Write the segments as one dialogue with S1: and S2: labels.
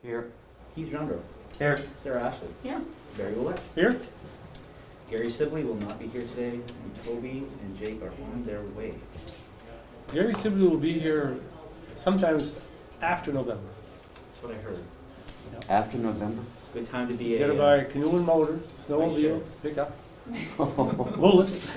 S1: Here.
S2: Keith Jandro.
S3: Here.
S2: Sarah Ashley.
S4: Here.
S2: Barry Willett.
S3: Here.
S2: Gary Sibley will not be here today, and Toby and Jake are on their way.
S3: Gary Sibley will be here sometimes after November.
S2: That's what I heard.
S1: After November?
S2: Good time to be
S3: He's gonna buy a canoe and motor, snowmobile, pickup, bullets.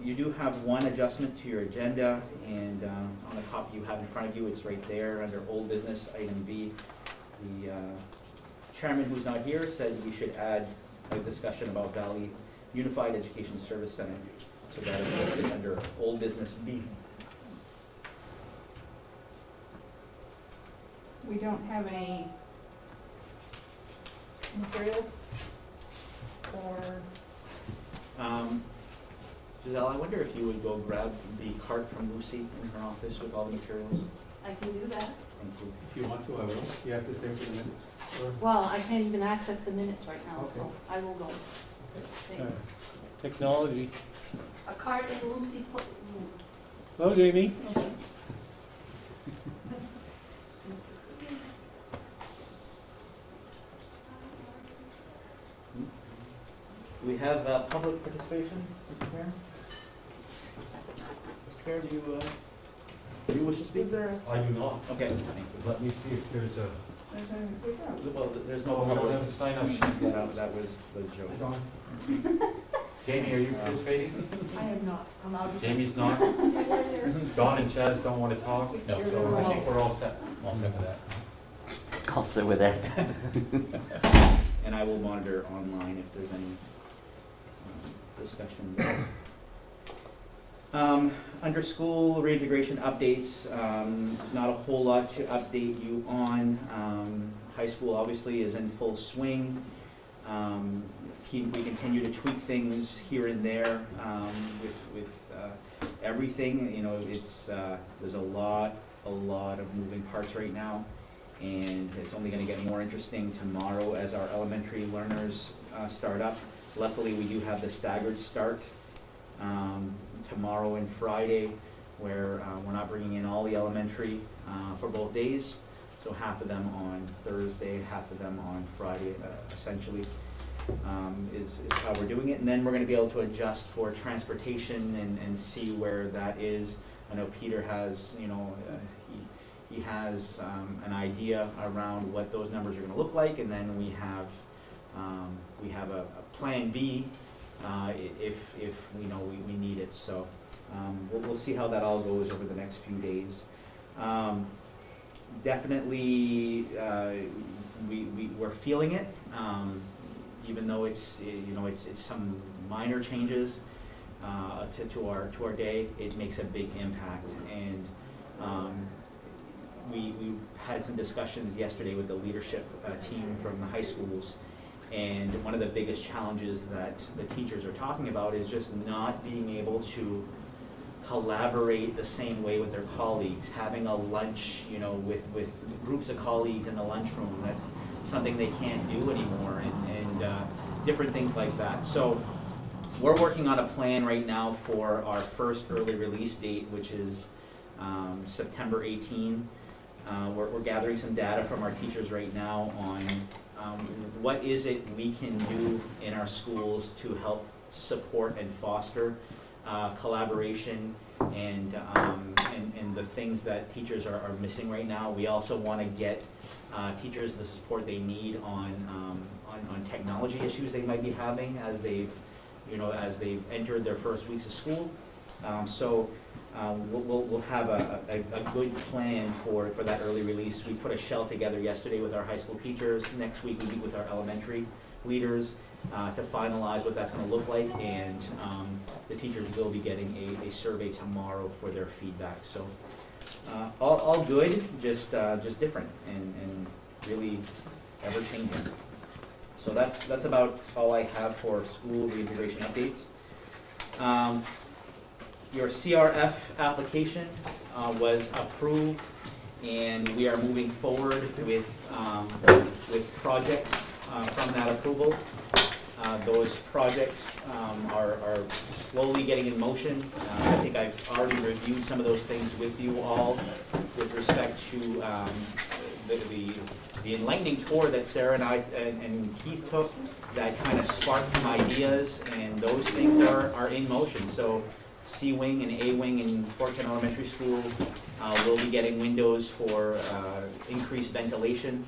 S2: You do have one adjustment to your agenda, and on the copy you have in front of you, it's right there under old business, item B. The chairman, who's not here, said we should add a discussion about Valley Unified Education Service Center. So that is listed under old business B.
S4: We don't have any materials or,
S2: Giselle, I wonder if you would go grab the cart from Lucy in her office with all the materials.
S5: I can do that.
S2: Thank you.
S6: If you want to, I will. You have to stay for the minutes. Or-
S5: Well, I can't even access the minutes right now, so
S6: Okay.
S5: I will go.
S6: Okay.
S5: Thanks.
S3: Technology.
S5: A card in Lucy's
S3: Hello, Jamie.
S5: Okay.
S2: Do we have public participation, Mr. Mayor? Mr. Mayor, do you wish to speak?
S6: I do not.
S2: Okay, thank you.
S6: Let me see if there's a.
S2: Well, there's no
S6: Oh, we don't
S2: public.
S6: have a sign up sheet
S2: Yeah,
S6: yet.
S2: that was the
S6: I
S2: joke.
S6: don't. Jamie, are you participating?
S4: I have not, I'm out.
S6: Jamie's not. Don and Chaz don't want to talk.
S4: No.
S6: So I think we're all set. All set with that.
S1: I'll sit with that.
S2: And I will monitor online if there's any discussion. Under school reintegration updates, not a whole lot to update you on. High school obviously is in full swing. We continue to tweak things here and there with everything. You know, it's there's a lot of moving parts right now, and it's only going to get more interesting tomorrow as our elementary learners start up. Luckily, we do have the staggered start tomorrow and Friday, where we're not bringing in all the elementary for both days. So half of them on Thursday, half of them on Friday, essentially, is how we're doing it. And then we're going to be able to adjust for transportation and see where that is. I know Peter has, you know, he has an idea around what those numbers are going to look like, and then we have a plan B if we know we need it. So we'll see how that all goes over the next few days. Definitely, we're feeling it, even though it's it's some minor changes to our day. It makes a big impact, and we had some discussions yesterday with the leadership team from the high schools. And one of the biggest challenges that the teachers are talking about is just not being able to collaborate the same way with their colleagues. Having a lunch, you know, with groups of colleagues in the lunchroom, that's something they can't do anymore, and different things like that. So we're working on a plan right now for our first early release date, which is September 18. We're gathering some data from our teachers right now on what is it we can do in our schools to help support and foster collaboration and the things that teachers are missing right now. We also want to get teachers the support they need on technology issues they might be having as they've entered their first weeks of school. We'll have a good plan for that early release. We put a shell together yesterday with our high school teachers. Next week we meet with our elementary leaders to finalize what that's going to look like, and the teachers will be getting a survey tomorrow for their feedback. So all good, just different and really ever changing. So that's about all I have for school reintegration updates. Your CRF application was approved, and we are moving forward with projects from that approval. Those projects are slowly getting in motion. I think I've already reviewed some of those things with you all with respect to the enlightening tour that Sarah and I and Keith took that kind of sparked some ideas, and those things are in motion. So C-Wing and A-Wing in Fort Kent Elementary School will be getting windows for increased ventilation.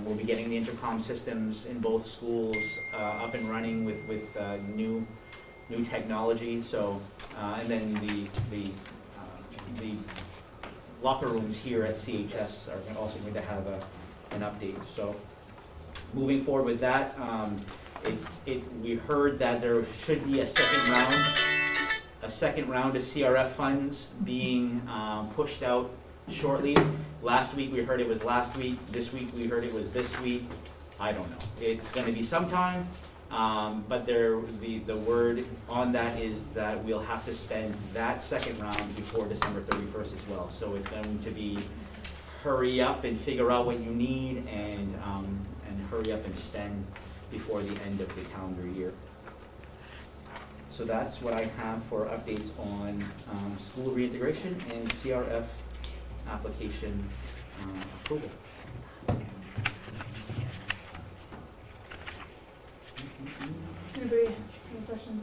S2: We'll be getting the intercom systems in both schools up and running with new technology. So, and then the locker rooms here at CHS are also going to have an update. So, moving forward with that, we heard that there should be a second round of CRF funds being pushed out shortly. Last week we heard it was last week. This week we heard it was this week. I don't know. It's going to be sometime, but the word on that is that we'll have to spend that second round before December 31st as well. So it's going to be hurry up and figure out what you need and hurry up and spend before the end of the calendar year. So that's what I have for updates on school reintegration and CRF application approval.
S4: Anybody, any questions?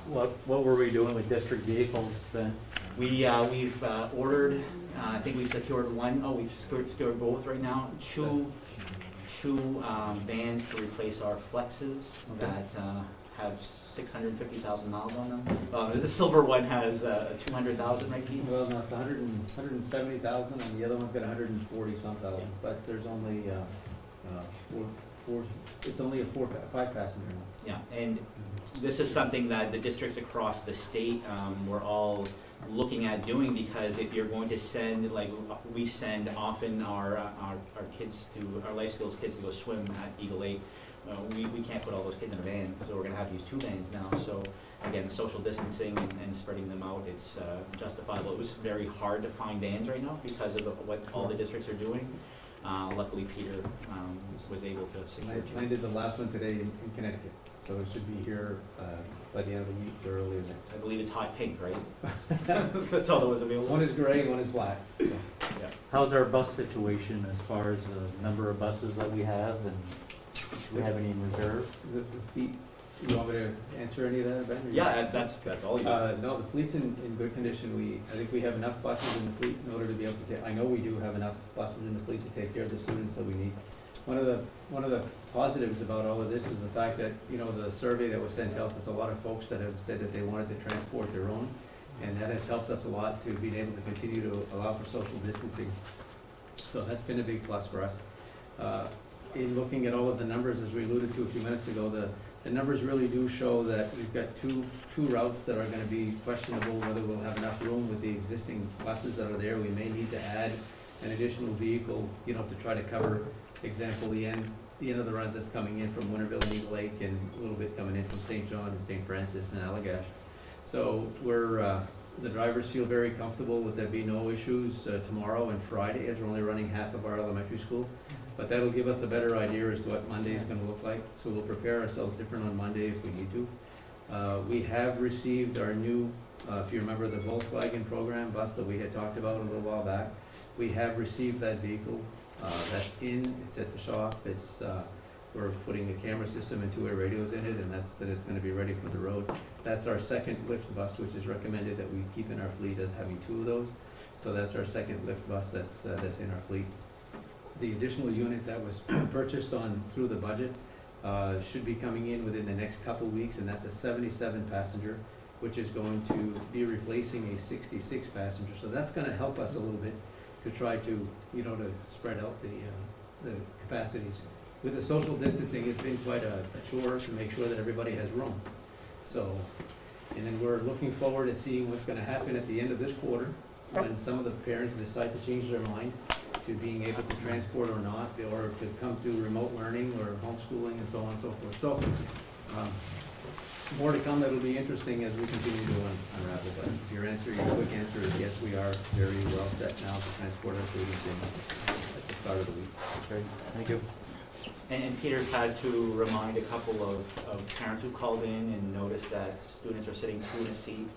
S6: What were we doing with district vehicles then?
S2: We've ordered, I think we've secured one. Oh, we've secured both right now. Two vans to replace our Flexes that have 650,000 miles on them. The silver one has 200,000, right, Pete?
S7: Well, no, it's 170,000, and the other one's got 140-some thousand, but there's only, it's only a 5 passenger now.
S2: Yeah, and this is something that the districts across the state were all looking at doing, because if you're going to send, like we send often our kids to, our life skills kids to go swim at Eagle Lake, we can't put all those kids in a van, so we're going to have to use 2 vans now. So again, social distancing and spreading them out, it's justifiable. It was very hard to find vans right now because of what all the districts are doing. Luckily, Peter was able to secure two.
S7: I did the last one today in Connecticut, so it should be here by the end of the week or earlier next.
S2: I believe it's hot pink, right? That's all that was available.
S7: One is gray, one is black. So.
S2: Yeah.
S6: How's our bus situation as far as the number of buses that we have, and do we have any in reserve?
S7: The fleet, you want me to answer any of that, Ben?
S2: Yeah, that's all you.
S7: No, the fleet's in good condition. I think we have enough buses in the fleet in order to be able to take, I know we do have enough buses in the fleet to take care of the students that we need. One of the positives about all of this is the fact that, you know, the survey that was sent out, there's a lot of folks that have said that they wanted to transport their own, and that has helped us a lot to be able to continue to allow for social distancing. So that's been a big plus for us. In looking at all of the numbers, as we alluded to a few minutes ago, the numbers really do show that we've got two routes that are gonna be questionable whether we'll have enough room with the existing buses that are there. We may need to add an additional vehicle, you know, to try to cover, example, the end of the runs that's coming in from Winterville and Eagle Lake, and a little bit coming in from St. John and St. Francis and Allagash. So the drivers feel very comfortable with there being no issues tomorrow and Friday, as we're only running half of our elementary school. But that'll give us a better idea as to what Monday is gonna look like. So we'll prepare ourselves different on Monday if we need to. We have received our new, if you remember the Volkswagen program bus that we had talked about a little while back, we have received that vehicle. That's it's at the shop. We're putting a camera system and 2-way radios in it, and it's gonna be ready for the road. That's our second lift bus, which is recommended that we keep in our fleet as having 2 of those. So that's our second lift bus that's in our fleet. The additional unit that was purchased through the budget should be coming in within the next couple weeks, and that's a 77 passenger, which is going to be replacing a 66 passenger. So that's gonna help us a little bit to try to, you know, to spread out the capacities. With the social distancing, it's been quite a chore to make sure that everybody has room. So, and then we're looking forward to seeing what's gonna happen at the end of this quarter, when some of the parents decide to change their mind to being able to transport or not, or to come to remote learning or homeschooling and so on and so forth. So, more to come that'll be interesting as we continue to unravel. But your quick answer is yes, we are very well set now to transport our students in at the start of the week.
S6: Okay, thank you.
S2: And Peter's had to remind a couple of parents who called in and noticed that students are sitting two in a seat.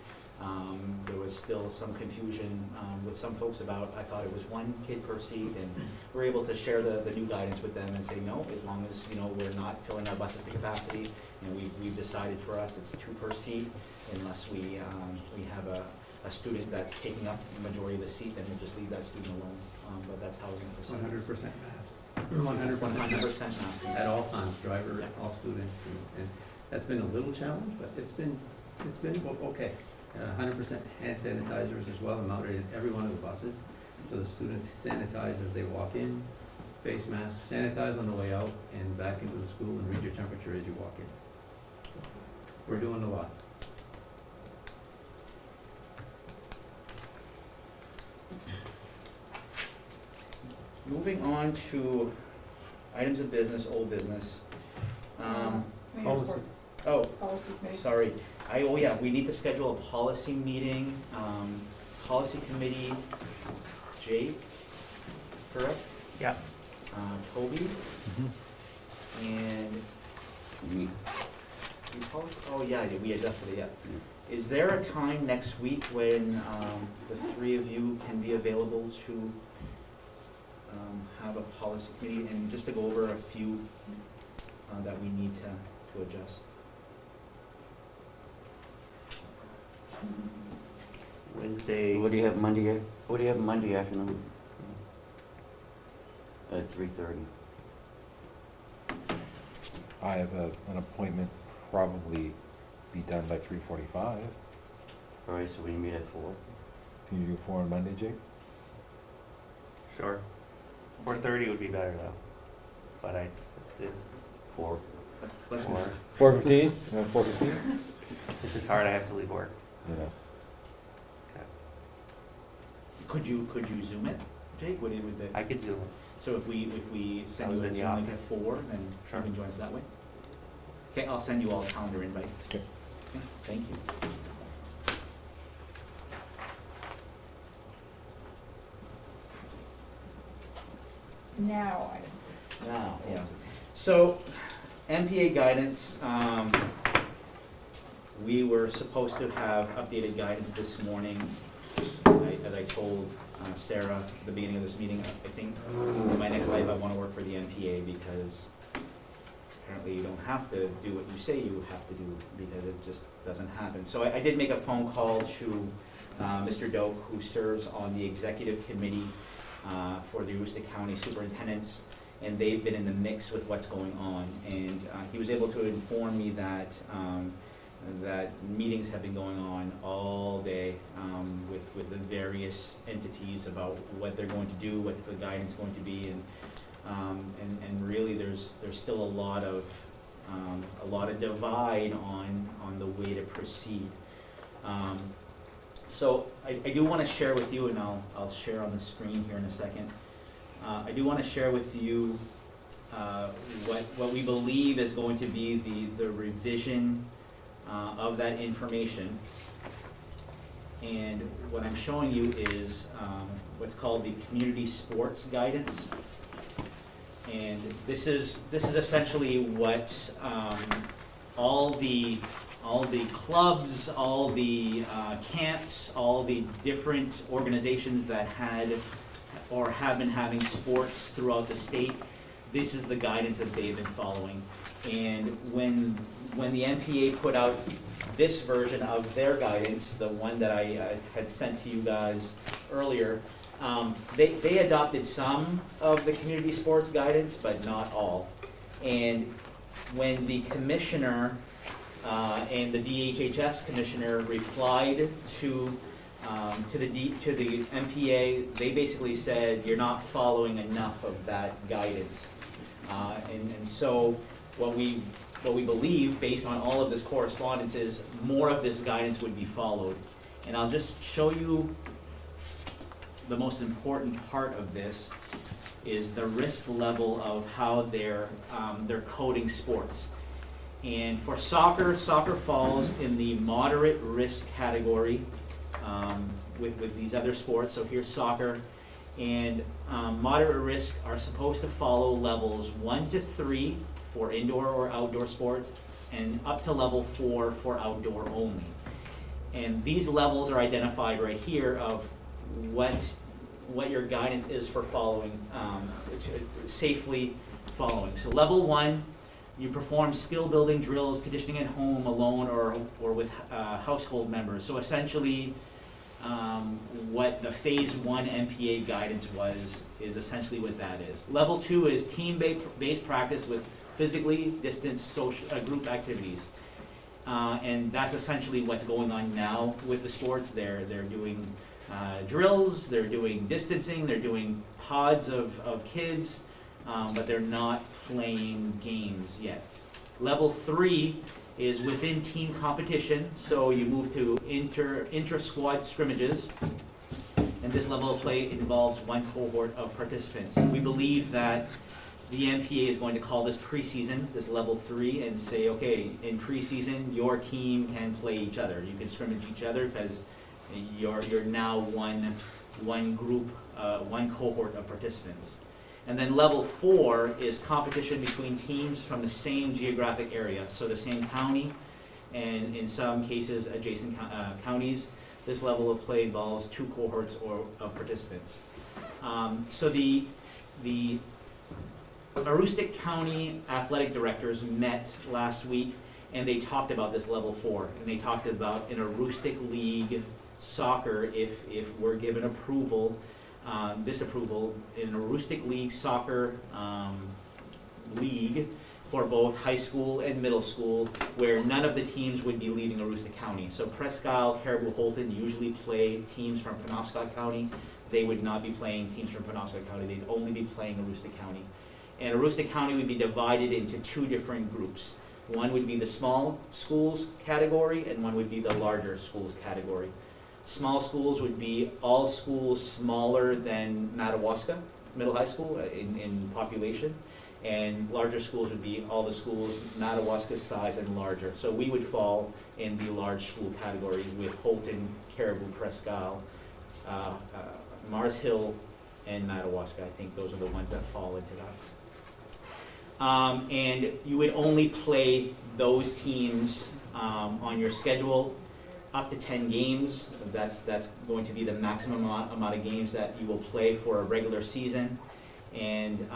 S2: There was still some confusion with some folks about, I thought it was one kid per seat, and we're able to share the new guidance with them and say, no, as long as, you know, we're not filling our buses to capacity, you know, we've decided for us it's two per seat, unless we have a student that's taking up the majority of the seat, then we'll just leave that student alone. But that's how we're going to proceed.
S7: 100% mask.
S2: 100% mask.
S7: At all times, driver,
S2: Yeah.
S7: all students, and that's been a little challenge, but it's been okay. 100% hand sanitizers as well, mounted in every one of the buses, so the students sanitize as they walk in, face masks, sanitize on the way out, and back into the school, and read your temperature as you walk in. So, we're doing a lot.
S2: Moving on to items of business, old business.
S4: Committee
S3: Policy.
S4: reports.
S2: Oh,
S4: Policy committee.
S2: sorry. Yeah, we need to schedule a policy meeting, policy committee, Jake, correct?
S1: Yeah.
S2: Toby, and
S1: Me.
S2: oh yeah, we adjusted it, yeah. Is there a time next week when, the three of you can be available to, have a policy committee, and just to go over a few, that we need to adjust?
S1: Wednesday. What do you have Monday afternoon? At 3:30.
S8: I have an appointment, probably be done by 3:45.
S1: All right, so we meet at 4.
S8: Can you do 4 on Monday, Jake?
S9: Sure. 4:30 would be better though, but I did.
S1: 4.
S2: Let's
S1: 4.
S8: 4:15? 4:15?
S9: This is hard. I have to leave work.
S8: Yeah.
S2: Could you Zoom it, Jake? Would the,
S9: I could Zoom it.
S2: so if we send
S9: I was
S2: you a
S9: in the
S2: Zoom link at
S9: office.
S2: 4, then
S9: Sure.
S2: you can join us that way? Okay, I'll send you all a calendar invite.
S8: Okay.
S2: Okay, thank you.
S4: Now,
S2: Now, yeah. So, MPA guidance, we were supposed to have updated guidance this morning. As I told Sarah at the beginning of this meeting, I think in my next life I want to work for the MPA, because apparently you don't have to do what you say you have to do, because it just doesn't happen. So I did make a phone call to Mr. Doak, who serves on the executive committee for the Aroostook County Superintendents, and they've been in the mix with what's going on. And he was able to inform me that that meetings have been going on all day with the various entities about what they're going to do, what the guidance is going to be, and really there's still a lot of divide on the way to proceed. So I do want to share with you, and I'll share on the screen here in a second. I do want to share with you what we believe is going to be the revision of that information. And what I'm showing you is what's called the community sports guidance. And this is essentially what all the clubs, all the camps, all the different organizations that had or have been having sports throughout the state, this is the guidance that they've been following. And when the MPA put out this version of their guidance, the one that I had sent to you guys earlier, they adopted some of the community sports guidance, but not all. And when the commissioner and the DHHS commissioner replied to the MPA, they basically said, you're not following enough of that guidance. And so what we believe, based on all of this correspondence, is more of this guidance would be followed. And I'll just show you the most important part of this is the risk level of how they're coding sports. And for soccer falls in the moderate risk category with these other sports. So here's soccer, And moderate risk are supposed to follow levels 1 to 3 for indoor or outdoor sports, and up to level 4 for outdoor only. And these levels are identified right here of what your guidance is for following, safely following. So level 1, you perform skill building drills, conditioning at home, alone, or with household members. So essentially, what the phase 1 MPA guidance was is essentially what that is. Level 2 is team-based practice with physically distanced social group activities. And that's essentially what's going on now with the sports. They're doing drills, they're doing distancing, they're doing pods of kids, but they're not playing games yet. Level 3 is within team competition, so you move to intra-squad scrimmages, and this level of play involves one cohort of participants. We believe that the MPA is going to call this preseason, this level 3, and say, okay, in preseason, your team can play each other. You can scrimmage each other because you're now one group, one cohort of participants. And then level 4 is competition between teams from the same geographic area, so the same county, and in some cases adjacent counties. This level of play involves 2 cohorts of participants. So the Aroostook County athletic directors met last week, and they talked about this level 4, and they talked about in Aroostook League soccer, if we're given approval, this approval in Aroostook League soccer league for both high school and middle school, where none of the teams would be leaving Aroostook County. So Presque Isle, Caribou, Holton usually play teams from Penobscot County. They would not be playing teams from Penobscot County. They'd only be playing Aroostook County. And Aroostook County would be divided into 2 different groups. One would be the small schools category, and one would be the larger schools category. Small schools would be all schools smaller than Madawaska Middle High School in population, and larger schools would be all the schools Madawaska's size and larger. So we would fall in the large school category with Holton, Caribou, Presque Isle, Mars Hill, and Madawaska. I think those are the ones that fall into that. And you would only play those teams on your schedule up to 10 games. That's going to be the maximum amount of games that you will play for a regular season. And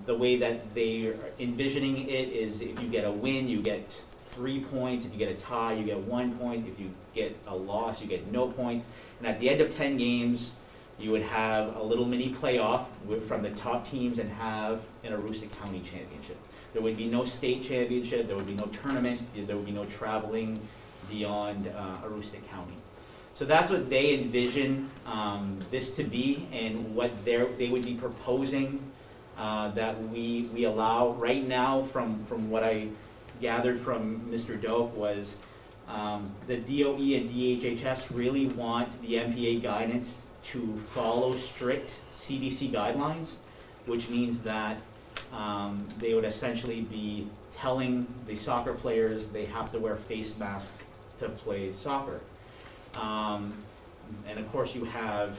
S2: the way that they're envisioning it is if you get a win, you get 3 points. If you get a tie, you get 1 point. If you get a loss, you get no points. And at the end of 10 games, you would have a little mini playoff from the top teams and have an Aroostook County championship. There would be no state championship, there would be no tournament, there would be no traveling beyond Aroostook County. So that's what they envision this to be, and what they would be proposing that we allow. Right now, from what I gathered from Mr. Doak, was the DOE and DHHS really want the MPA guidance to follow strict CDC guidelines, which means that they would essentially be telling the soccer players they have to wear face masks to play soccer. And of course you have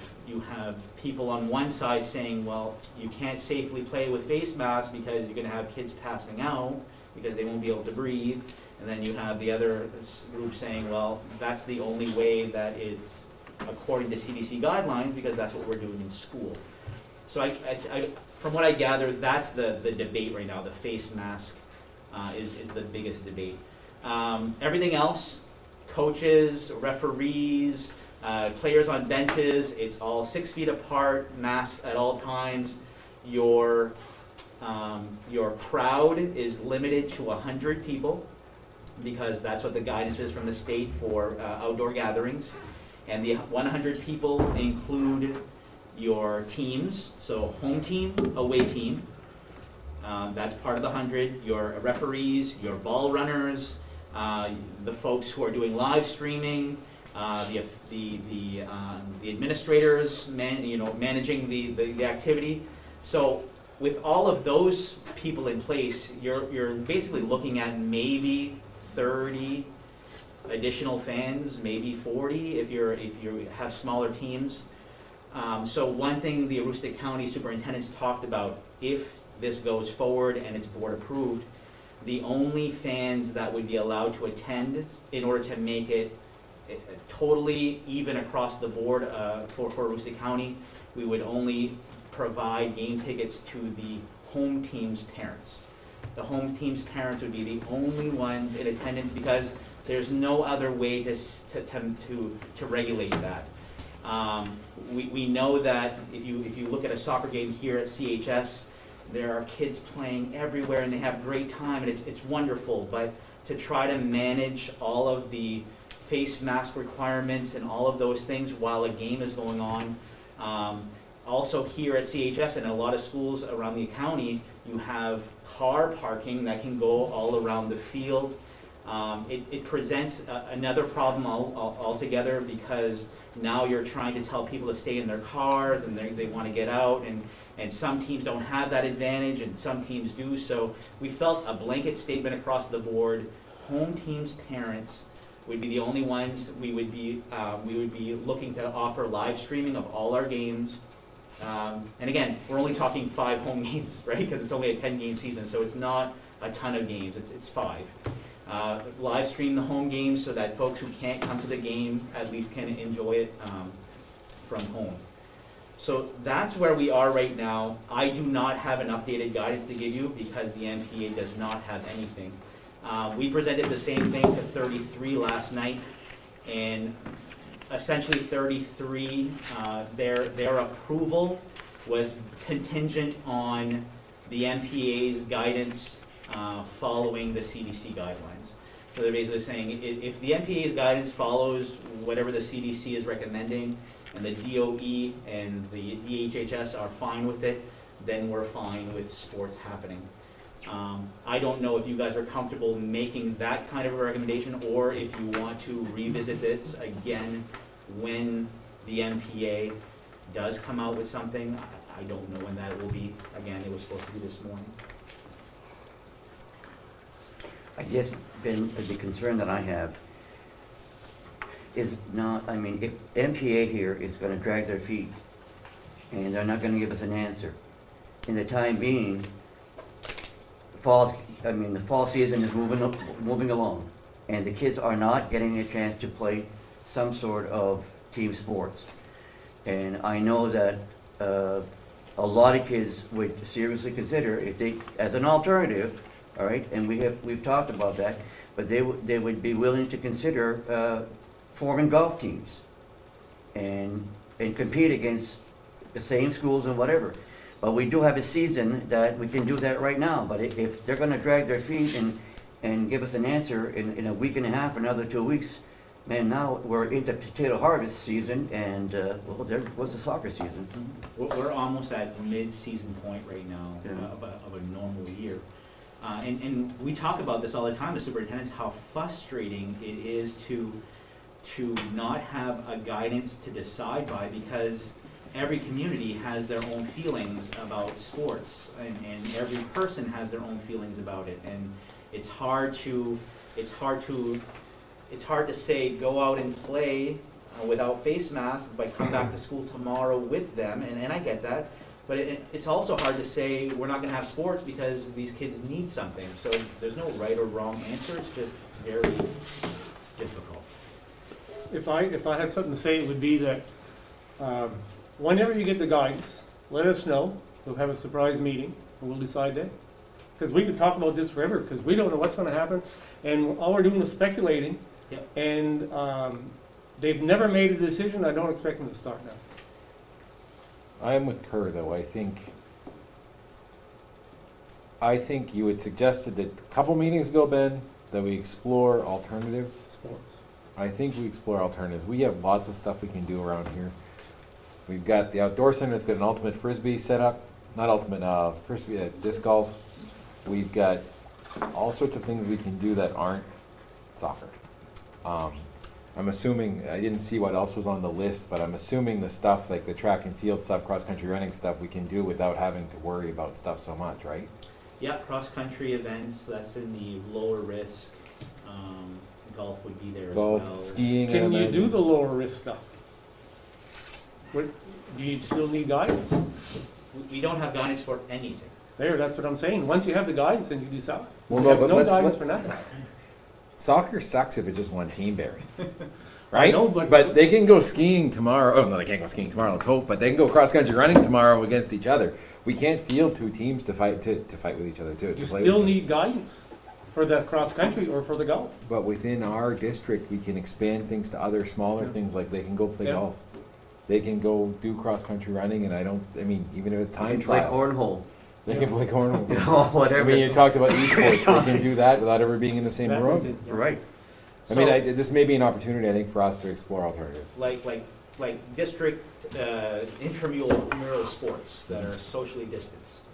S2: people on one side saying, well, you can't safely play with face masks because you're going to have kids passing out because they won't be able to breathe. And then you have the other group saying, well, that's the only way that it's according to CDC guidelines because that's what we're doing in school. So I from what I gather, that's the debate right now. The face mask is the biggest debate. Everything else, coaches, referees, players on benches, it's all 6 feet apart, masks at all times. Your crowd is limited to 100 people because that's what the guidance is from the state for outdoor gatherings. And the 100 people include your teams, so home team, away team, that's part of the 100, your referees, your ball runners, the folks who are doing live streaming, the administrators, managing the activity. So with all of those people in place, you're basically looking at maybe 30 additional fans, maybe 40 if you have smaller teams. So one thing the Aroostook County Superintendent's talked about, if this goes forward and it's board approved, the only fans that would be allowed to attend in order to make it totally even across the board for Aroostook County, we would only provide game tickets to the home team's parents. The home team's parents would be the only ones in attendance because there's no other way to regulate that. We know that if you look at a soccer game here at CHS, there are kids playing everywhere and they have great time and it's wonderful, but to try to manage all of the face mask requirements and all of those things while a game is going on. Also here at CHS and a lot of schools around the county, you have car parking that can go all around the field. It presents another problem altogether because now you're trying to tell people to stay in their cars and they want to get out, and some teams don't have that advantage and some teams do. So we felt a blanket statement across the board, home teams' parents would be the only ones. We would be looking to offer live streaming of all our games. And again, we're only talking 5 home games, right? Because it's only a 10-game season, so it's not a ton of games, it's 5. Live stream the home games so that folks who can't come to the game at least can enjoy it from home. So that's where we are right now. I do not have an updated guidance to give you because the MPA does not have anything. We presented the same thing to 33 last night, and essentially 33, their approval was contingent on the MPA's guidance following the CDC guidelines. So they're basically saying if the MPA's guidance follows whatever the CDC is recommending and the DOE and the DHHS are fine with it, then we're fine with sports happening. I don't know if you guys are comfortable making that kind of a recommendation or if you want to revisit this again when the MPA does come out with something. I don't know when that will be. Again, it was supposed to be this morning.
S1: I guess, Ben, the concern that I have is not, I mean, if MPA here is gonna drag their feet and they're not gonna give us an answer, in the time being, the fall season is moving along, and the kids are not getting a chance to play some sort of team sports. And I know that a lot of kids would seriously consider if they, as an alternative, all right, and we've talked about that, but they would be willing to consider forming golf teams and compete against the same schools and whatever. But we do have a season that we can do that right now. But if they're going to drag their feet and give us an answer in a week and a half, another 2 weeks, man, now we're into potato harvest season, and well, there was the soccer season.
S2: We're almost at mid-season point right now.
S1: Yeah.
S2: Of a normal year. And we talk about this all the time as superintendents, how frustrating it is to not have a guidance to decide by, because every community has their own feelings about sports, and every person has their own feelings about it, and it's hard to say go out and play without face masks but come back to school tomorrow with them, and I get that. But it's also hard to say we're not going to have sports because these kids need something. So there's no right or wrong answer. It's just very difficult.
S3: If I had something to say, it would be that whenever you get the guidance, let us know. We'll have a surprise meeting, and we'll decide then. Because we could talk about this forever, because we don't know what's going to happen, and all we're doing is speculating.
S2: Yep.
S3: And they've never made a decision. I don't expect them to start now.
S8: I am with Kerr, though. I think you had suggested that a couple meetings ago, Ben, that we explore alternatives.
S3: Sports.
S8: I think we explore alternatives. We have lots of stuff we can do around here. We've got the outdoor center that's got an ultimate frisbee set up. Not ultimate, frisbee, disc golf. We've got all sorts of things we can do that aren't soccer. I'm assuming, I didn't see what else was on the list, but I'm assuming the stuff like the track and field stuff, cross-country running stuff, we can do without having to worry about stuff so much, right?
S2: Yeah, cross-country events, that's in the lower risk. Golf would be there as well.
S8: Golf, skiing,
S3: Can
S8: I
S3: you do
S8: imagine.
S3: the lower risk stuff? Do you still need guidance?
S2: We don't have guidance for anything.
S3: There, that's what I'm saying. Once you have the guidance, then you decide.
S8: Well,
S3: You
S8: no,
S3: have
S8: but
S3: no
S8: let's-
S3: guidance
S8: let-
S3: for nothing.
S8: Soccer sucks if it's just one team, Barry.
S3: I
S8: Right?
S3: know,
S8: But they can go skiing tomorrow. Oh, no, they can't go skiing tomorrow, let's hope. But they can go cross-country running tomorrow against each other. We can't field two teams to fight with each other, too.
S3: You
S8: to play
S3: still
S8: with each
S3: need guidance for the cross-country or for the golf.
S8: other. But within our district, we can expand things to other smaller
S3: Yeah.
S8: things, like they can go play
S3: Yeah.
S8: golf. They can go do cross-country running, and even if it's time
S1: And play
S8: trials.
S1: cornhole,
S8: They can play cornhole.
S1: you know,
S8: I
S1: whatever.
S8: mean, you talked about esports, they can do that without ever being in the same
S3: That we
S8: room.
S3: did, yeah.
S1: Right.
S8: This may be an opportunity, I think, for us to explore alternatives.
S2: Like district intramural sports that are socially distanced.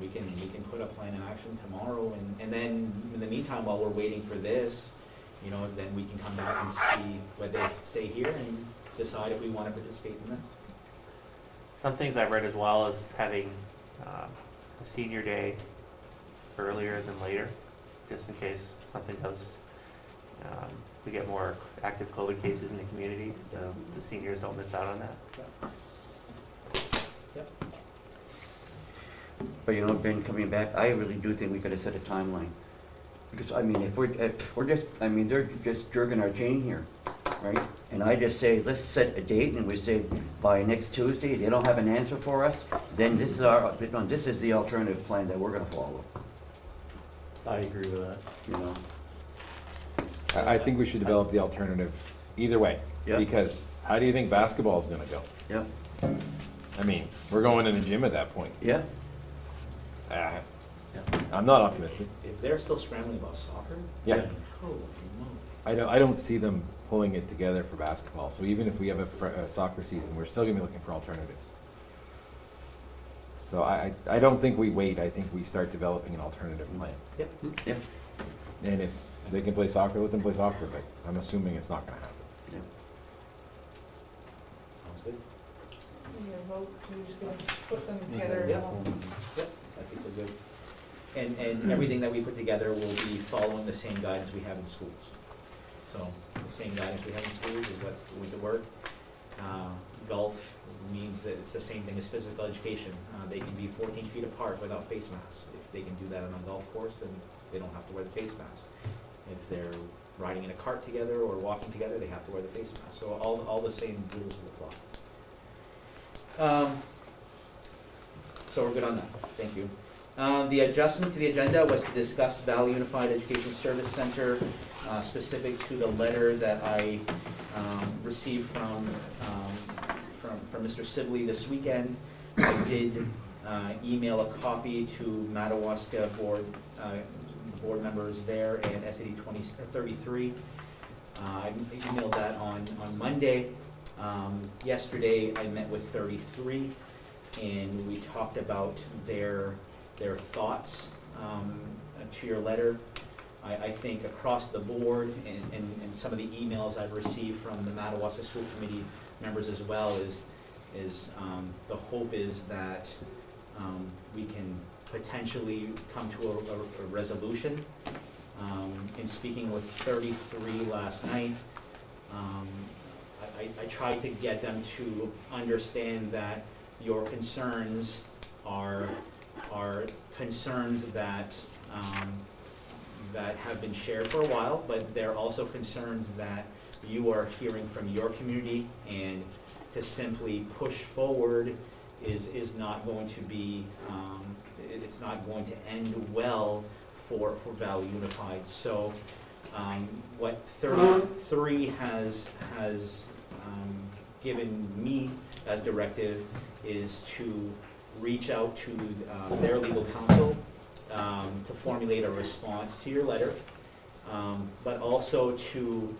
S2: We can put a plan in action tomorrow, and then in the meantime, while we're waiting for this, you know, then we can come back and see what they say here and decide if we want to participate in this.
S9: Some things I've read as well is having a senior day earlier than later, just in case something does, we get more active COVID cases in the community, so the seniors don't miss out on that.
S1: But you know, Ben, coming back, I really do think we could have set a timeline. Because, I mean, if they're just jerking our chain here, right? And I just say, let's set a date, and we say, by next Tuesday, they don't have an answer for us, then this is the alternative plan that we're gonna follow,
S6: I agree with that.
S1: you know?
S8: I think we should develop the alternative either way.
S1: Yeah.
S8: Because how do you think basketball is gonna go?
S1: Yeah,
S8: I mean, we're going in a gym at that point.
S1: yeah,
S8: I'm not optimistic.
S2: If they're still scrambling about soccer,
S8: Yeah.
S2: holy moly.
S8: I don't see them pulling it together for basketball. So even if we have a soccer season, we're still gonna be looking for alternatives. So I don't think we wait. I think we start developing an alternative plan.
S1: yeah,
S8: And if they can play soccer, let them play soccer, but I'm assuming it's not gonna happen.
S1: yeah.
S2: Sounds good.
S4: Your vote, you're just gonna put them together.
S2: Yeah. Yep, I think we're good. And everything that we put together will be following the same guidance we have in schools. So the same guidance we have in schools is what's going to work. Golf means that it's the same thing as physical education. They can be 14 feet apart without face masks. If they can do that on a golf course, then they don't have to wear the face mask. If they're riding in a cart together or walking together, they have to wear the face mask. So all the same rules will apply. So we're good on that. Thank you. The adjustment to the agenda was to discuss Valley Unified Education Service Center, specific to the letter that I received from Mr. Sibley this weekend. I did email a copy to Madawaska board members there and SAD 33. I emailed that on Monday. Yesterday I met with 33 and we talked about their thoughts to your letter. I think across the board and some of the emails I've received from the Madawaska School Committee members as well is the hope is that we can potentially come to a resolution. In speaking with 33 last night, I tried to get them to understand that your concerns are concerns that that have been shared for a while, but they're also concerns that you are hearing from your community, and to simply push forward is not going to be, it's not going to end well for Valley Unified. So what 33 has given me as directive is to reach out to their legal counsel to formulate a response to your letter, but also to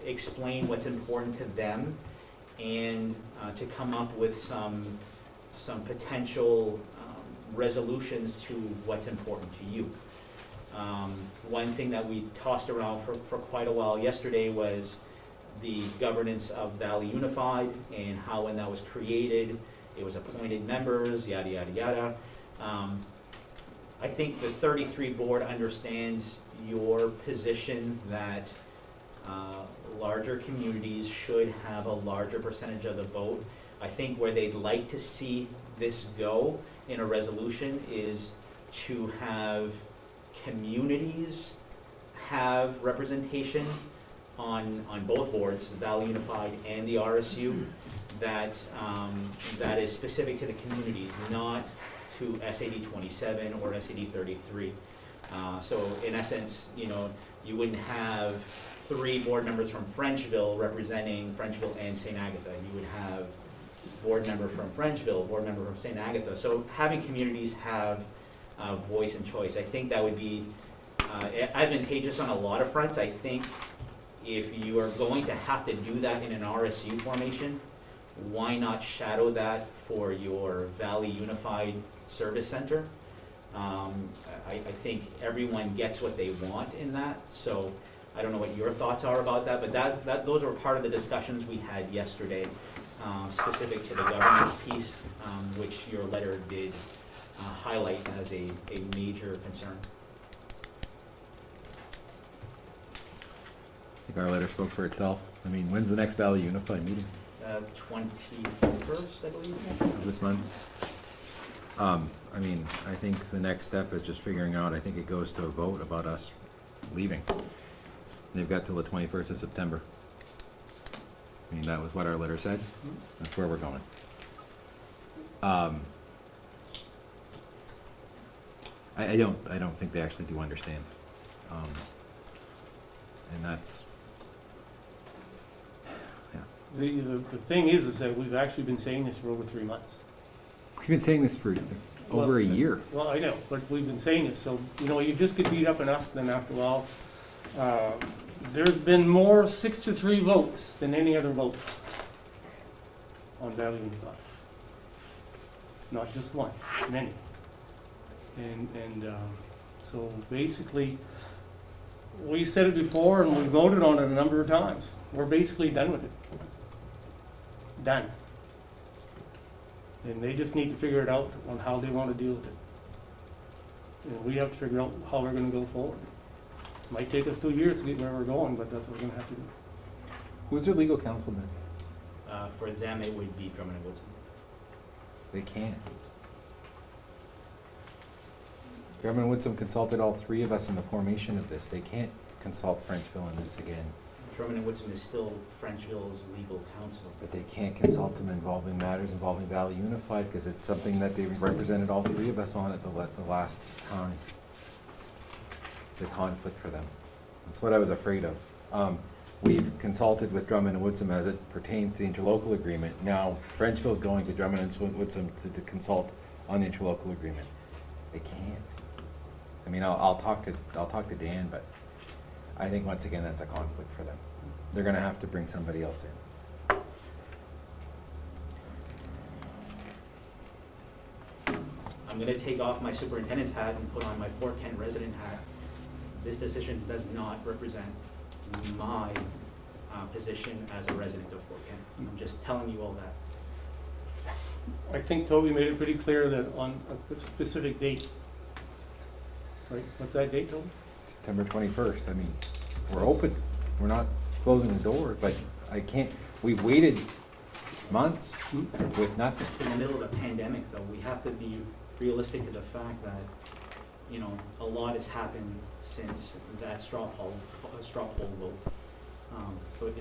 S2: explain what's important to them and to come up with some potential resolutions to what's important to you. One thing that we tossed around for quite a while yesterday was the governance of Valley Unified and how when that was created, it was appointed members, yada, yada, yada. I think the 33 board understands your position that larger communities should have a larger percentage of the vote. I think where they'd like to see this go in a resolution is to have communities have representation on both boards, the Valley Unified and the RSU, that is specific to the communities, not to SAD 27 or SAD 33. So in essence, you know, you wouldn't have 3 board members from Frenchville representing Frenchville and St. Agatha. You would have board member from Frenchville, board member from St. Agatha. So having communities have voice and choice, I think that would be advantageous on a lot of fronts. I think if you are going to have to do that in an RSU formation, why not shadow that for your Valley Unified Service Center? I think everyone gets what they want in that, so I don't know what your thoughts are about that, but those were part of the discussions we had yesterday, specific to the governance piece, which your letter did highlight as a major concern.
S8: I think our letter spoke for itself. I mean, when's the next Valley Unified meeting?
S2: 21st, I believe.
S8: Of this month? I mean, I think the next step is just figuring out, I think it goes to a vote about us leaving. They've got till the 21st of September. I mean, that was what our letter said. That's where we're going. I don't think they actually do understand. And that's, yeah.
S3: The thing is that we've actually been saying this for over 3 months.
S8: We've been saying this for over a year.
S3: Well, I know, but we've been saying this, so, you know, you just get beat up enough, then after a while, there's been more 6-3 votes than any other votes on Valley Unified. Not just one, many. And so basically, we said it before and we voted on it a number of times. We're basically done with it. Done. And they just need to figure it out on how they want to deal with it. And we have to figure out how we're going to go forward. It might take us 2 years to get where we're going, but that's what we're going to have to do.
S8: Who's their legal counsel then?
S2: For them, it would be Drummond and Woodson.
S8: They can't. Drummond and Woodson consulted all 3 of us in the formation of this. They can't consult Frenchville in this again.
S2: Drummond and Woodson is still Frenchville's legal counsel.
S8: But they can't consult them involving matters involving Valley Unified because it's something that they represented all 3 of us on at the last time. It's a conflict for them. That's what I was afraid of. We've consulted with Drummond and Woodson as it pertains to the interlocal agreement. Now Frenchville's going to Drummond and Woodson to consult on the interlocal agreement. They can't. I mean, I'll talk to Dan, but I think once again that's a conflict for them. They're going to have to bring somebody else in.
S2: I'm going to take off my superintendent's hat and put on my Fort Kent resident hat. This decision does not represent my position as a resident of Fort Kent. I'm just telling you all that.
S3: I think Toby made it pretty clear that on a specific date. Right, what's that date, Toby?
S8: September 21st. I mean, we're open. We're not closing the door, but I can't, we've waited months with nothing.
S2: In the middle of the pandemic, though, we have to be realistic to the fact that, you know, a lot has happened since that straw poll vote. So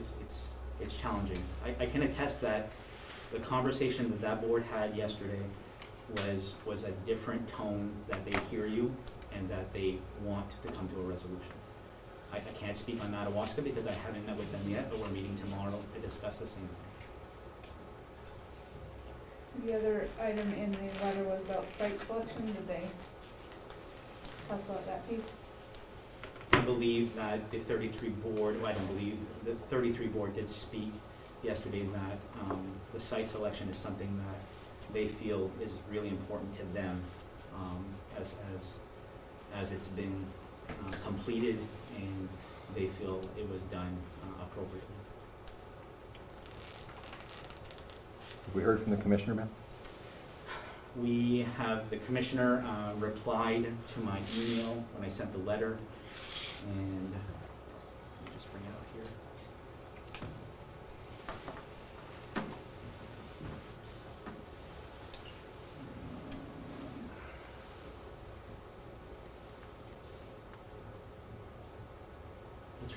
S2: it's challenging. I can attest that the conversation that board had yesterday was a different tone, that they hear you and that they want to come to a resolution. I can't speak on Madawaska because I haven't met with them yet, but we're meeting tomorrow to discuss the same thing.
S4: The other item in the letter was about site selection. Did they talk about that piece?
S2: I believe that the 33 board, well, I don't believe, the 33 board did speak yesterday that the site selection is something that they feel is really important to them as it's been completed, and they feel it was done appropriately.
S8: Have we heard from the commissioner, Ben?
S2: We have, the commissioner replied to my email when I sent the letter, and let me just bring it up here.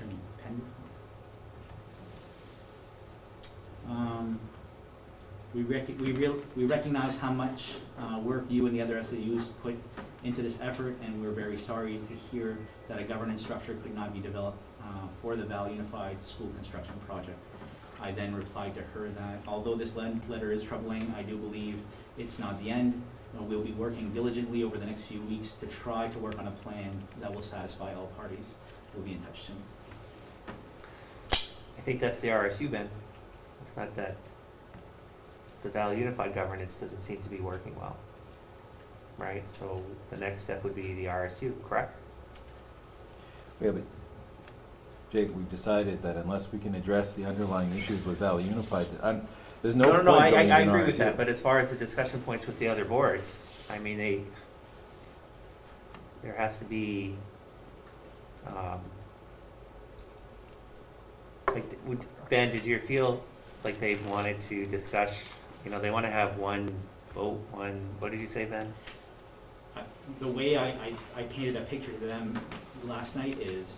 S2: Attorney Penn. We recognize how much work you and the other SAUs put into this effort, and we're very sorry to hear that a governance structure could not be developed for the Valley Unified School Construction Project. I then replied to her that although this letter is troubling, I do believe it's not the end. We'll be working diligently over the next few weeks to try to work on a plan that will satisfy all parties. We'll be in touch soon.
S9: I think that's the RSU, Ben. It's not that the Valley Unified governance doesn't seem to be working well, right? So the next step would be the RSU, correct?
S8: Yeah, but Jake, we've decided that unless we can address the underlying issues with Valley Unified, there's no point
S9: I
S8: going in
S9: agree with
S8: RSU.
S9: that, but as far as the discussion points with the other boards, I mean, there has to be, Ben, did you feel like they wanted to discuss, they want to have one vote, what did you say, Ben?
S2: The way I painted a picture to them last night is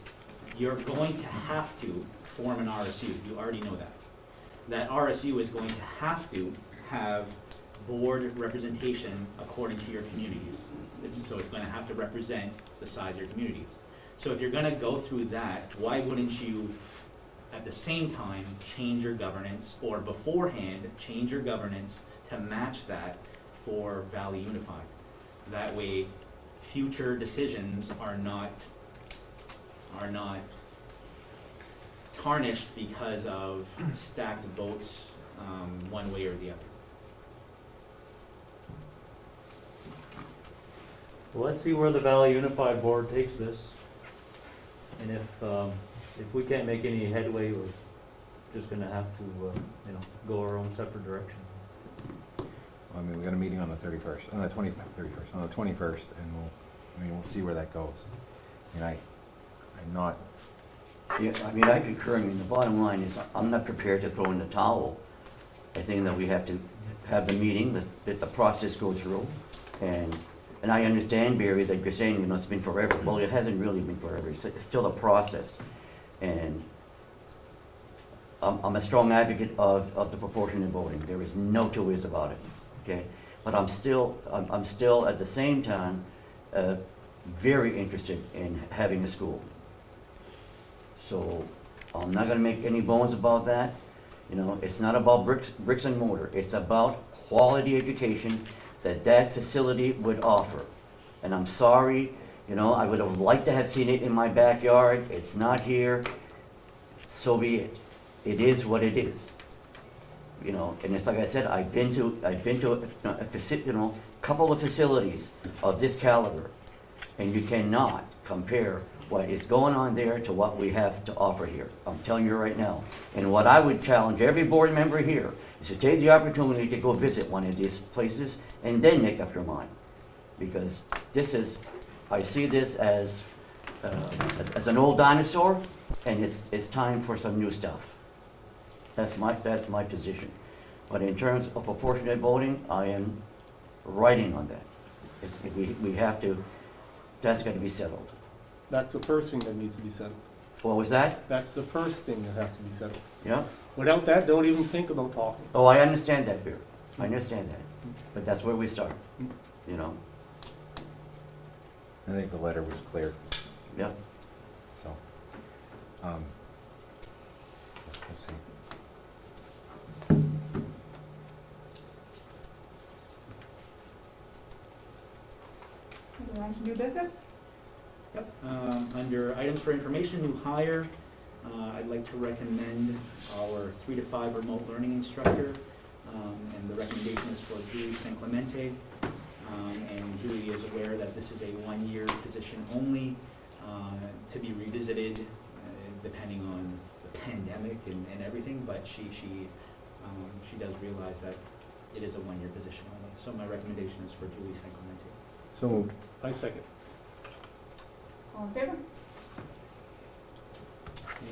S2: you're going to have to form an RSU. You already know that. That RSU is going to have board representation according to your communities. So it's going to have to represent the size of your communities. So if you're going to go through that, why wouldn't you at the same time change your governance, or beforehand change your governance to match that for Valley Unified? That way future decisions are not tarnished because of stacked votes one way or the other.
S6: Well, let's see where the Valley Unified Board takes this. And if we can't make any headway, we're just gonna have to, go our own separate direction.
S8: I mean, we got a meeting on the 31st, on the 21st, and we'll see where that goes. I mean, I'm not,
S1: Yeah, I mean, I concur. I mean, the bottom line is, I'm not prepared to throw in the towel. I think that we have to have the meeting, let the process go through. And I understand, Barry, that you're saying, it's been forever. Well, it hasn't really been forever. It's still a process. And I'm a strong advocate of the proportionate voting. There is no two ways about it, okay? But I'm still at the same time, very interested in having a school. So I'm not gonna make any bones about that. It's not about bricks and mortar. It's about quality education that facility would offer. And I'm sorry, I would have liked to have seen it in my backyard. It's not here. So be it. It is what it is. And it's like I said, I've been to a couple of facilities of this caliber, and you cannot compare what is going on there to what we have to offer here. I'm telling you right now. And what I would challenge every board member here is to take the opportunity to go visit one of these places and then make up your mind. Because I see this as an old dinosaur, and it's time for some new stuff. That's my position. But in terms of proportionate voting, I am writing on that. We have to, that's got to be settled.
S3: That's the first thing that needs to be settled.
S1: What was that?
S3: That's the first thing that has to be settled.
S1: Yeah?
S3: Without that, don't even think about talking.
S1: Oh, I understand that, Beer. I understand that. But that's where we start,
S8: I think the letter was clear,
S1: Yeah.
S8: so. Let's see.
S4: Moving on to new business?
S2: Yep. Under items for information, new hire, I'd like to recommend our 3 to 5 remote learning instructor. And the recommendation is for Julie San Clemente. And Julie is aware that this is a 1-year position only, to be revisited depending on the pandemic and everything, but she does realize that it is a 1-year position only. So my recommendation is for Julie San Clemente.
S8: So moved.
S3: I second.
S4: All in favor?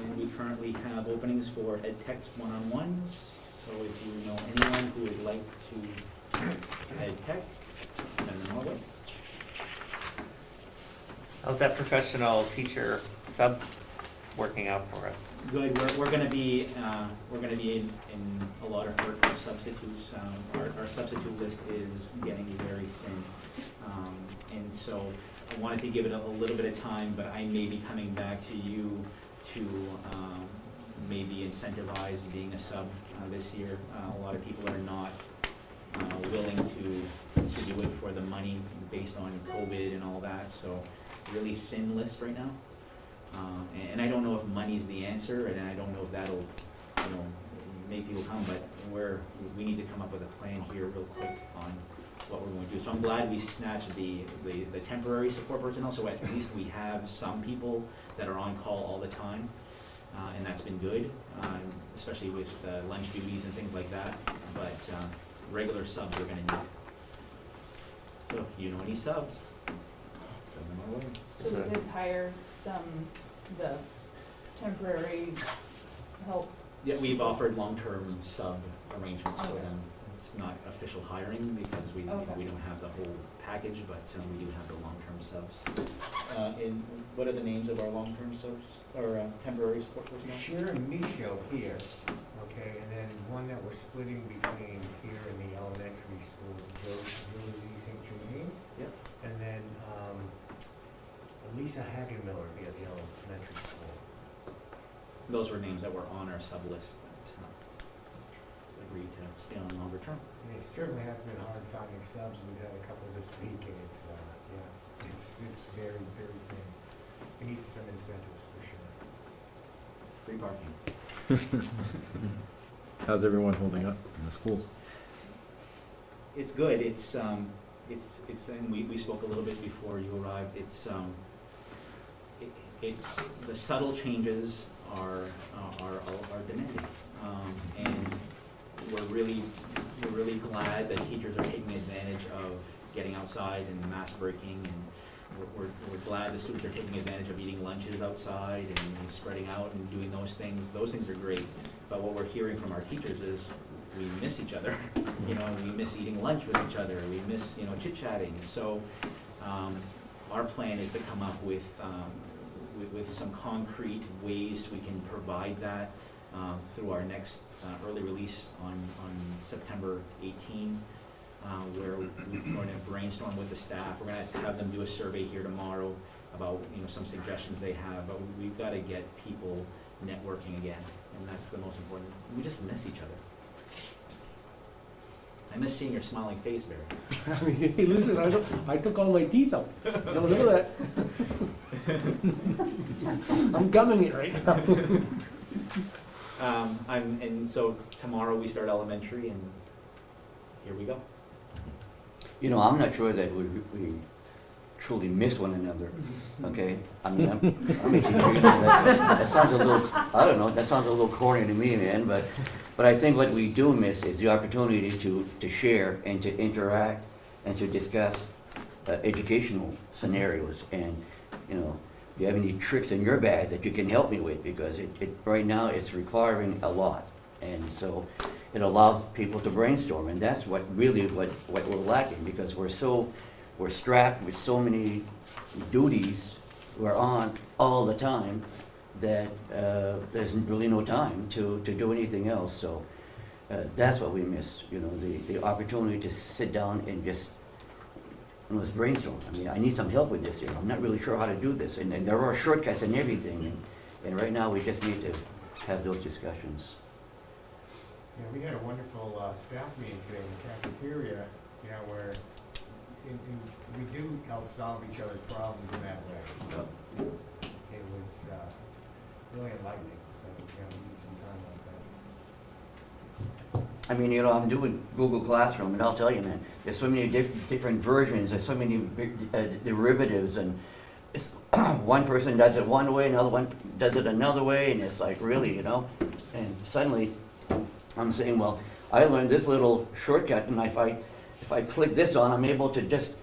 S2: And we currently have openings for ed techs one-on-ones. So if you know anyone who would like to ed tech, send them our way.
S9: How's that professional teacher sub working out for us?
S2: Good, we're gonna be in a lot of work for substitutes. Our substitute list is getting very thin. And so I wanted to give it a little bit of time, but I may be coming back to you to maybe incentivize being a sub this year. A lot of people are not willing to do it for the money based on COVID and all that, so really thin list right now. And I don't know if money's the answer, and I don't know if that'll, make people come, but we need to come up with a plan here real quick on what we're going to do. So I'm glad we snatched the temporary support personnel, so at least we have some people that are on call all the time, and that's been good, especially with lunch duties and things like that, but regular subs are gonna need. So if you know any subs, send them our way.
S4: So we did hire the temporary help.
S2: Yeah, we've offered long-term sub arrangements for them. It's not official hiring because we don't have the whole package, but we do have the long-term subs. And what are the names of our long-term subs, or temporary support personnel?
S10: Shira and Micho here, okay, and then one that we're splitting between here and the elementary school, Josie St. Germain.
S2: Yep.
S10: And then, Lisa Hagenmiller via the elementary school.
S2: Those were names that were on our sub list that agreed to stay on longer term.
S10: And it certainly has been hard finding subs. We've had a couple this week, and it's very, very thin. We need some incentives for sure.
S2: Free parking.
S8: How's everyone holding up in the schools?
S2: It's good. It's and we spoke a little bit before you arrived. It's the subtle changes are demanding, and we're really glad that teachers are taking advantage of getting outside and mask breaking, and we're glad the students are taking advantage of eating lunches outside and spreading out and doing those things. Those things are great, but what we're hearing from our teachers is we miss each other. We miss eating lunch with each other. We miss chit-chatting. So our plan is to come up with some concrete ways we can provide that through our next early release on September 18, where we're going to brainstorm with the staff. We're going to have them do a survey here tomorrow about some suggestions they have, but we've got to get people networking again, and that's the most important. We just miss each other. I miss seeing your smiling face, Barry.
S3: I mean, hey, listen, I took all my teeth out. Look at that. I'm gumming it right now.
S2: And so tomorrow we start elementary, and here we go.
S1: I'm not sure that we truly miss one another, okay? I mean, that sounds a little, I don't know, that sounds a little corny to me, man, but I think what we do miss is the opportunity to share and to interact and to discuss educational scenarios. And, do you have any tricks in your bag that you can help me with? Because right now it's requiring a lot. And so it allows people to brainstorm. And that's what we're lacking, because we're strapped with so many duties we're on all the time that there's really no time to do anything else. So that's what we miss, the opportunity to sit down and just let's brainstorm. I mean, I need some help with this here. I'm not really sure how to do this. And there are shortcuts and everything. And right now we just need to have those discussions.
S10: Yeah, we had a wonderful staff meeting today in the cafeteria, where we do help solve each other's problems in that way. It was really enlightening, so we need some time like that.
S1: I mean, I'm doing Google Classroom, and I'll tell you, man, there's so many different versions, there's so many derivatives, and it's one person does it one way, another one does it another way, and it's like, really, and suddenly I'm saying, well, I learned this little shortcut, and if I click this on, I'm able to just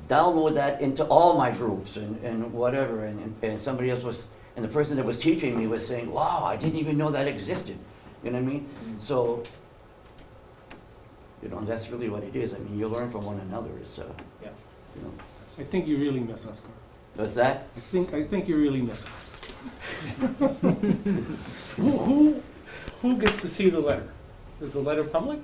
S1: download that into all my groups and whatever, and somebody else was, and the person that was teaching me was saying, wow, I didn't even know that existed. You know what I mean? So, that's really what it is. I mean, you learn from one another. So,
S2: yeah.
S3: I think you really miss us, Carl.
S1: What's that?
S3: I think you really miss us. Who gets to see the letter? Is the letter public?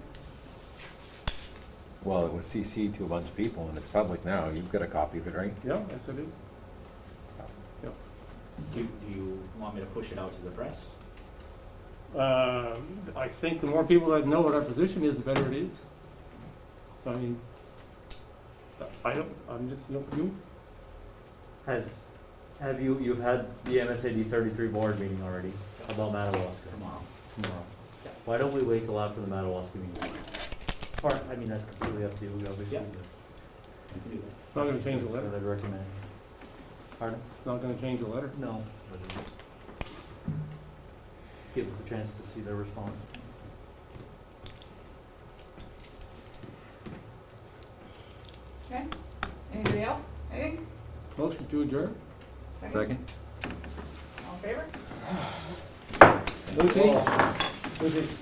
S8: Well, it was CC'd to a bunch of people and it's public now. You've got a copy of it, right?
S3: Yeah, yes, I do.
S2: Do you want me to push it out to the press?
S3: I think the more people that know what our position is, the better it is. I mean, I'm just, you,
S6: Have you've had the MSAD 33 board meeting already about Madawaska?
S2: Tomorrow.
S6: Tomorrow.
S2: Yeah.
S6: Why don't we wait till after the Madawaska meeting? Or, I mean, that's completely up to you, obviously.
S2: Yeah.
S6: but
S2: You can do that.
S3: it's not gonna change the
S6: that's
S3: letter.
S6: what I'd recommend. Pardon?
S3: It's not gonna change the letter.
S6: No. but give us a chance to see their response.
S4: Okay, anybody else? Anything?
S3: Motion to adjourn?
S8: Second?
S4: All in favor?
S3: Lucy? Lucy?